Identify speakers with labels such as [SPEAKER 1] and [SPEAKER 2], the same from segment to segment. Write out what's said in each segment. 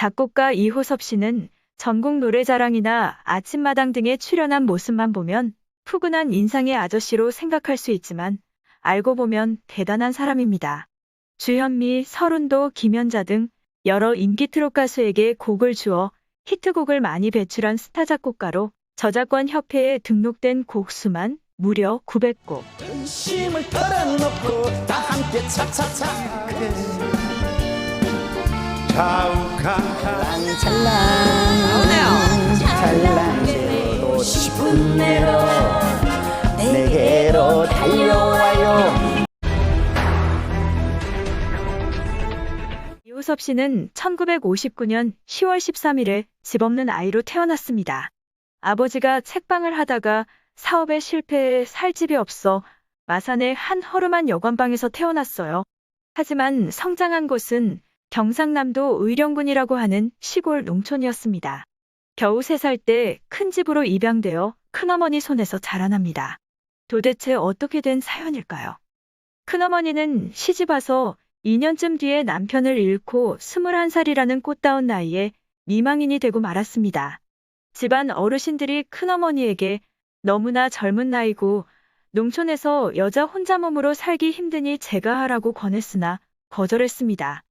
[SPEAKER 1] 작곡가 이호섭 씨는 전국 노래자랑이나 아침마당 등에 출연한 모습만 보면 푸근한 인상의 아저씨로 생각할 수 있지만 알고 보면 대단한 사람입니다. 주현미, 서른도, 김연자 등 여러 인기 트롯 가수에게 곡을 주어 히트곡을 많이 배출한 스타 작곡가로 저작권 협회에 등록된 곡 수만 무려 900곡.
[SPEAKER 2] 근심을 털어놓고 다 함께 차차차 자욱한 찰랑찰랑 싶은 대로 내게로 달려와요.
[SPEAKER 1] 이호섭 씨는 1959년 10월 13일에 집 없는 아이로 태어났습니다. 아버지가 책방을 하다가 사업에 실패해 살 집이 없어 마산의 한 허름한 여관방에서 태어났어요. 하지만 성장한 곳은 경상남도 의령군이라고 하는 시골 농촌이었습니다. 겨우 3살 때 큰 집으로 입양되어 큰어머니 손에서 자라납니다. 도대체 어떻게 된 사연일까요? 큰어머니는 시집 와서 2년쯤 뒤에 남편을 잃고 21살이라는 꽃다운 나이에 미망인이 되고 말았습니다. 집안 어르신들이 큰어머니에게 너무나 젊은 나이고 농촌에서 여자 혼자 몸으로 살기 힘드니 제가 하라고 권했으나 거절했습니다.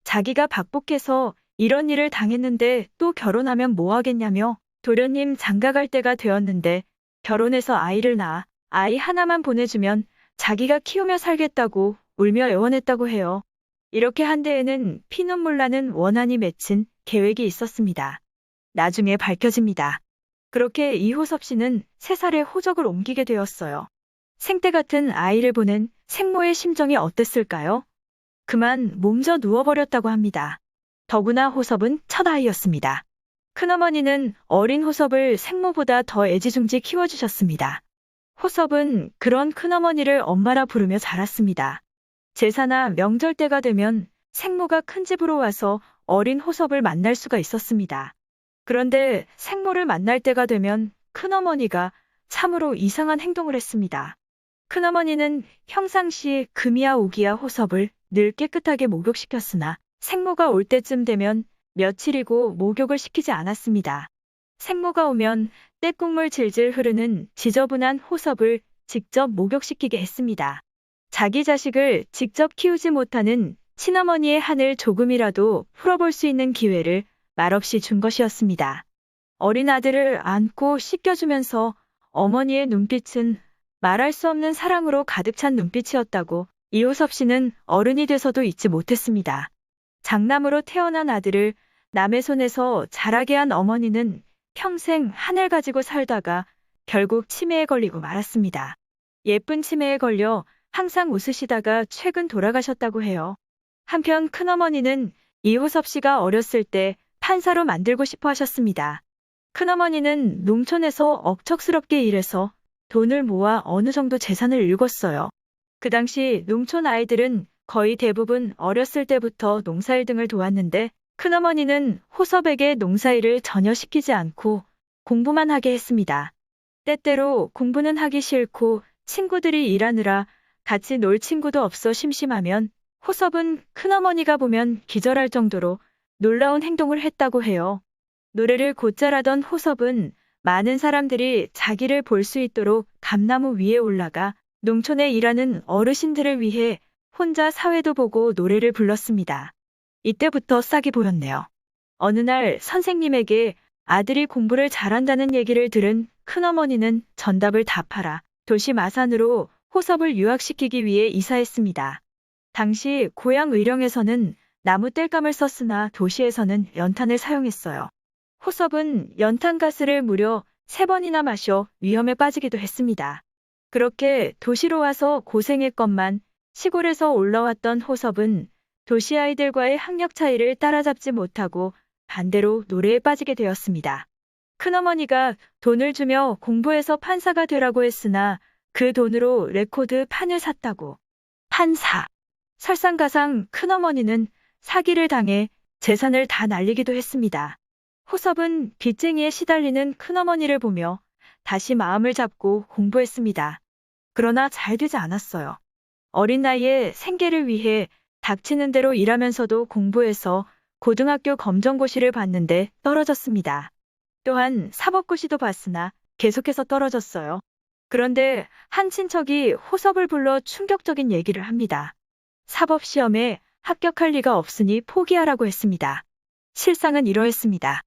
[SPEAKER 1] 자기가 박복해서 이런 일을 당했는데 또 결혼하면 뭐 하겠냐며 도련님 장가갈 때가 되었는데 결혼해서 아이를 낳아 아이 하나만 보내주면 자기가 키우며 살겠다고 울며 애원했다고 해요. 이렇게 한데에는 피눈물 나는 원한이 맺힌 계획이 있었습니다. 나중에 밝혀집니다. 그렇게 이호섭 씨는 3살에 호적을 옮기게 되었어요. 생때 같은 아이를 보는 생모의 심정이 어땠을까요? 그만 몸져 누워버렸다고 합니다. 더구나 호섭은 첫 아이였습니다. 큰어머니는 어린 호섭을 생모보다 더 애지중지 키워주셨습니다. 호섭은 그런 큰어머니를 엄마라 부르며 자랐습니다. 제사나 명절 때가 되면 생모가 큰 집으로 와서 어린 호섭을 만날 수가 있었습니다. 그런데 생모를 만날 때가 되면 큰어머니가 참으로 이상한 행동을 했습니다. 큰어머니는 평상시 금이야 오기야 호섭을 늘 깨끗하게 목욕시켰으나 생모가 올 때쯤 되면 며칠이고 목욕을 시키지 않았습니다. 생모가 오면 떼국물 질질 흐르는 지저분한 호섭을 직접 목욕시키게 했습니다. 자기 자식을 직접 키우지 못하는 친어머니의 한을 조금이라도 풀어볼 수 있는 기회를 말없이 준 것이었습니다. 어린 아들을 안고 씻겨주면서 어머니의 눈빛은 말할 수 없는 사랑으로 가득 찬 눈빛이었다고 이호섭 씨는 어른이 돼서도 잊지 못했습니다. 장남으로 태어난 아들을 남의 손에서 자라게 한 어머니는 평생 한을 가지고 살다가 결국 치매에 걸리고 말았습니다. 예쁜 치매에 걸려 항상 웃으시다가 최근 돌아가셨다고 해요. 한편 큰어머니는 이호섭 씨가 어렸을 때 판사로 만들고 싶어 하셨습니다. 큰어머니는 농촌에서 억척스럽게 일해서 돈을 모아 어느 정도 재산을 일궜어요. 그 당시 농촌 아이들은 거의 대부분 어렸을 때부터 농사일 등을 도왔는데 큰어머니는 호섭에게 농사일을 전혀 시키지 않고 공부만 하게 했습니다. 때때로 공부는 하기 싫고 친구들이 일하느라 같이 놀 친구도 없어 심심하면 호섭은 큰어머니가 보면 기절할 정도로 놀라운 행동을 했다고 해요. 노래를 곧잘하던 호섭은 많은 사람들이 자기를 볼 수 있도록 감나무 위에 올라가 농촌에 일하는 어르신들을 위해 혼자 사회도 보고 노래를 불렀습니다. 이때부터 싹이 보였네요. 어느 날 선생님에게 아들이 공부를 잘한다는 얘기를 들은 큰어머니는 전답을 다 팔아 도시 마산으로 호섭을 유학시키기 위해 이사했습니다. 당시 고향 의령에서는 나무 땔감을 썼으나 도시에서는 연탄을 사용했어요. 호섭은 연탄가스를 무려 3번이나 마셔 위험에 빠지기도 했습니다. 그렇게 도시로 와서 고생했건만 시골에서 올라왔던 호섭은 도시 아이들과의 학력 차이를 따라잡지 못하고 반대로 노래에 빠지게 되었습니다. 큰어머니가 돈을 주며 공부해서 판사가 되라고 했으나 그 돈으로 레코드 판을 샀다고. 판사. 설상가상 큰어머니는 사기를 당해 재산을 다 날리기도 했습니다. 호섭은 빚쟁이에 시달리는 큰어머니를 보며 다시 마음을 잡고 공부했습니다. 그러나 잘 되지 않았어요. 어린 나이에 생계를 위해 닥치는 대로 일하면서도 공부해서 고등학교 검정고시를 봤는데 떨어졌습니다. 또한 사법고시도 봤으나 계속해서 떨어졌어요. 그런데 한 친척이 호섭을 불러 충격적인 얘기를 합니다. 사법시험에 합격할 리가 없으니 포기하라고 했습니다. 실상은 이러했습니다.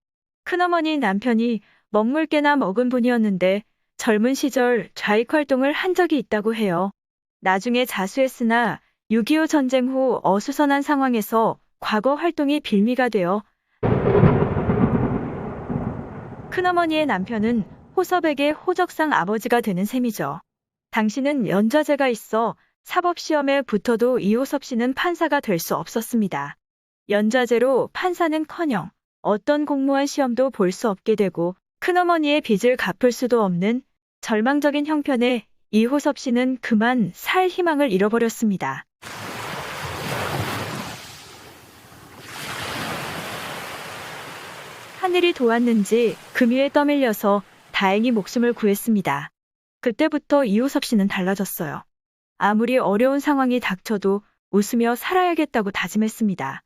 [SPEAKER 1] 큰어머니 남편이 먹물개나 먹은 분이었는데 젊은 시절 좌익 활동을 한 적이 있다고 해요. 나중에 자수했으나 6.25 전쟁 후 어수선한 상황에서 과거 활동이 빌미가 되어 큰어머니의 남편은 호섭에게 호적상 아버지가 되는 셈이죠. 당시는 연좌제가 있어 사법시험에 붙어도 이호섭 씨는 판사가 될 수 없었습니다. 연좌제로 판사는커녕 어떤 공무원 시험도 볼 수 없게 되고 큰어머니의 빚을 갚을 수도 없는 절망적인 형편에 이호섭 씨는 그만 살 희망을 잃어버렸습니다. 하늘이 도왔는지 금위에 떠밀려서 다행히 목숨을 구했습니다. 그때부터 이호섭 씨는 달라졌어요. 아무리 어려운 상황이 닥쳐도 웃으며 살아야겠다고 다짐했습니다.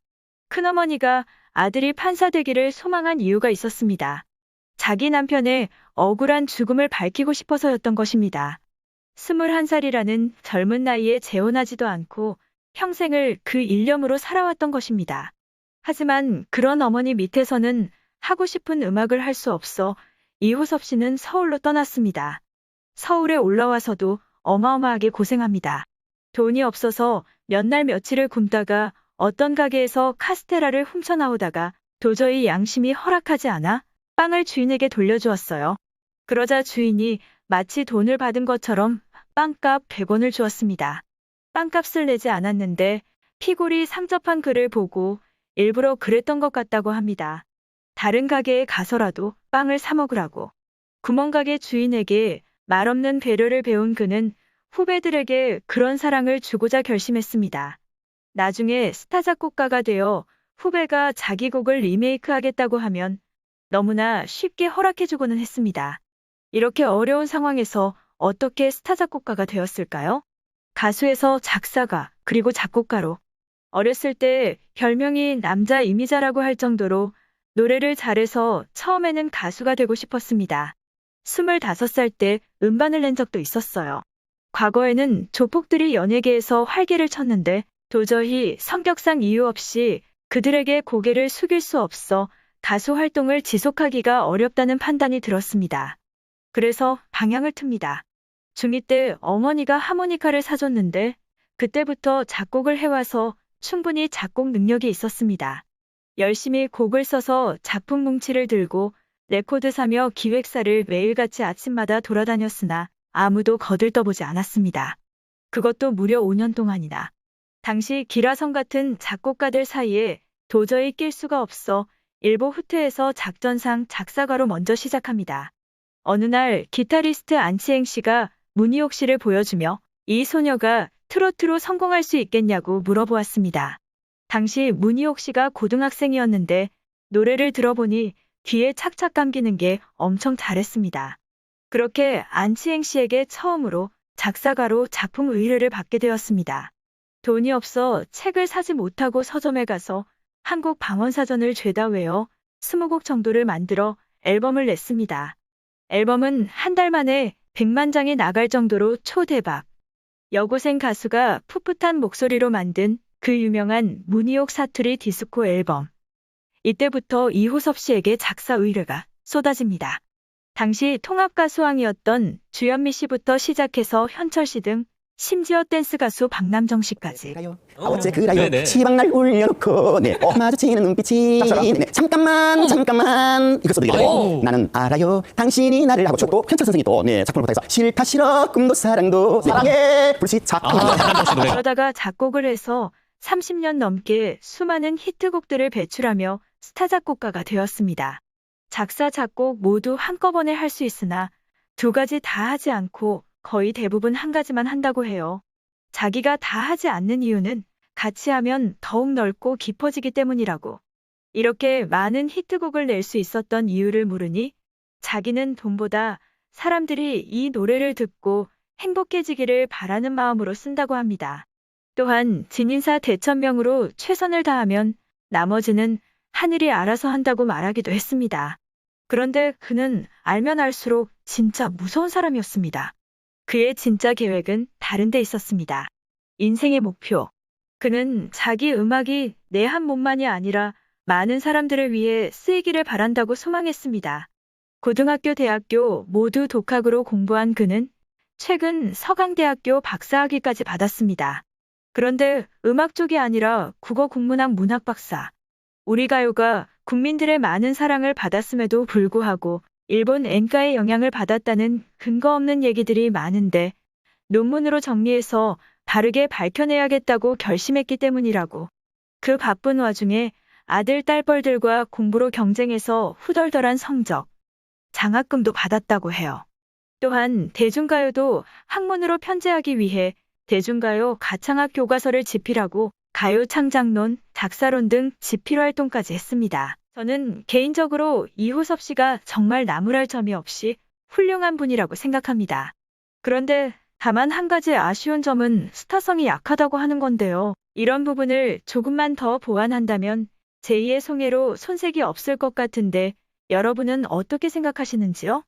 [SPEAKER 1] 큰어머니가 아들이 판사 되기를 소망한 이유가 있었습니다. 자기 남편의 억울한 죽음을 밝히고 싶어서였던 것입니다. 21살이라는 젊은 나이에 재혼하지도 않고 평생을 그 일념으로 살아왔던 것입니다. 하지만 그런 어머니 밑에서는 하고 싶은 음악을 할 수 없어 이호섭 씨는 서울로 떠났습니다. 서울에 올라와서도 어마어마하게 고생합니다. 돈이 없어서 몇 날 며칠을 굶다가 어떤 가게에서 카스테라를 훔쳐나오다가 도저히 양심이 허락하지 않아 빵을 주인에게 돌려주었어요. 그러자 주인이 마치 돈을 받은 것처럼 빵값 100원을 주었습니다. 빵값을 내지 않았는데 피골이 상접한 글을 보고 일부러 그랬던 것 같다고 합니다. 다른 가게에 가서라도 빵을 사 먹으라고. 구멍가게 주인에게 말없는 배려를 배운 그는 후배들에게 그런 사랑을 주고자 결심했습니다. 나중에 스타 작곡가가 되어 후배가 자기 곡을 리메이크하겠다고 하면 너무나 쉽게 허락해주고는 했습니다. 이렇게 어려운 상황에서 어떻게 스타 작곡가가 되었을까요? 가수에서 작사가, 그리고 작곡가로. 어렸을 때 별명이 남자 이미자라고 할 정도로 노래를 잘해서 처음에는 가수가 되고 싶었습니다. 25살 때 음반을 낸 적도 있었어요. 과거에는 조폭들이 연예계에서 활개를 쳤는데 도저히 성격상 이유 없이 그들에게 고개를 숙일 수 없어 가수 활동을 지속하기가 어렵다는 판단이 들었습니다. 그래서 방향을 틉니다. 중2 때 어머니가 하모니카를 사줬는데 그때부터 작곡을 해와서 충분히 작곡 능력이 있었습니다. 열심히 곡을 써서 작품 뭉치를 들고 레코드 사며 기획사를 매일같이 아침마다 돌아다녔으나 아무도 거들떠보지 않았습니다. 그것도 무려 5년 동안이나. 당시 기라성 같은 작곡가들 사이에 도저히 낄 수가 없어 일보 후퇴해서 작전상 작사가로 먼저 시작합니다. 어느 날 기타리스트 안치행 씨가 문희옥 씨를 보여주며 이 소녀가 트로트로 성공할 수 있겠냐고 물어보았습니다. 당시 문희옥 씨가 고등학생이었는데 노래를 들어보니 귀에 착착 감기는 게 엄청 잘했습니다. 그렇게 안치행 씨에게 처음으로 작사가로 작품 의뢰를 받게 되었습니다. 돈이 없어 책을 사지 못하고 서점에 가서 한국 방언사전을 죄다 외워 20곡 정도를 만들어 앨범을 냈습니다. 앨범은 한 달 만에 100만 장이 나갈 정도로 초대박. 여고생 가수가 풋풋한 목소리로 만든 그 유명한 문희옥 사투리 디스코 앨범. 이때부터 이호섭 씨에게 작사 의뢰가 쏟아집니다. 당시 통합가수왕이었던 주현미 씨부터 시작해서 현철 씨 등 심지어 댄스 가수 박남정 씨까지.
[SPEAKER 2] 어째 그라요
[SPEAKER 3] 네네.
[SPEAKER 2] 시방날 울려놓고 네. 마주치는 눈빛이 네. 잠깐만 이거 써도 되겠네. 나는 알아요 당신이 나를 하고 또 현철 선생이 또 네, 작품을 부탁해서 싫다 싫어 꿈도 사랑도 사랑해 불시착
[SPEAKER 1] 그러다가 작곡을 해서 30년 넘게 수많은 히트곡들을 배출하며 스타 작곡가가 되었습니다. 작사, 작곡 모두 한꺼번에 할 수 있으나 두 가지 다 하지 않고 거의 대부분 한 가지만 한다고 해요. 자기가 다 하지 않는 이유는 같이 하면 더욱 넓고 깊어지기 때문이라고. 이렇게 많은 히트곡을 낼 수 있었던 이유를 물으니 자기는 돈보다 사람들이 이 노래를 듣고 행복해지기를 바라는 마음으로 쓴다고 합니다. 또한 진인사 대천명으로 최선을 다하면 나머지는 하늘이 알아서 한다고 말하기도 했습니다. 그런데 그는 알면 알수록 진짜 무서운 사람이었습니다. 그의 진짜 계획은 다른 데 있었습니다. 인생의 목표. 그는 자기 음악이 내 한 몸만이 아니라 많은 사람들을 위해 쓰이기를 바란다고 소망했습니다. 고등학교, 대학교 모두 독학으로 공부한 그는 최근 서강대학교 박사학위까지 받았습니다. 그런데 음악 쪽이 아니라 국어 국문학 문학 박사. 우리 가요가 국민들의 많은 사랑을 받았음에도 불구하고 일본 엔가의 영향을 받았다는 근거 없는 얘기들이 많은데 논문으로 정리해서 바르게 밝혀내야겠다고 결심했기 때문이라고. 그 바쁜 와중에 아들, 딸뻘들과 공부로 경쟁해서 후덜덜한 성적, 장학금도 받았다고 해요. 또한 대중가요도 학문으로 편제하기 위해 대중가요 가창학 교과서를 집필하고 가요 창작론, 작사론 등 집필 활동까지 했습니다. 저는 개인적으로 이호섭 씨가 정말 나무랄 점이 없이 훌륭한 분이라고 생각합니다. 그런데 다만 한 가지 아쉬운 점은 스타성이 약하다고 하는 건데요. 이런 부분을 조금만 더 보완한다면 제2의 송혜로 손색이 없을 것 같은데 여러분은 어떻게 생각하시는지요?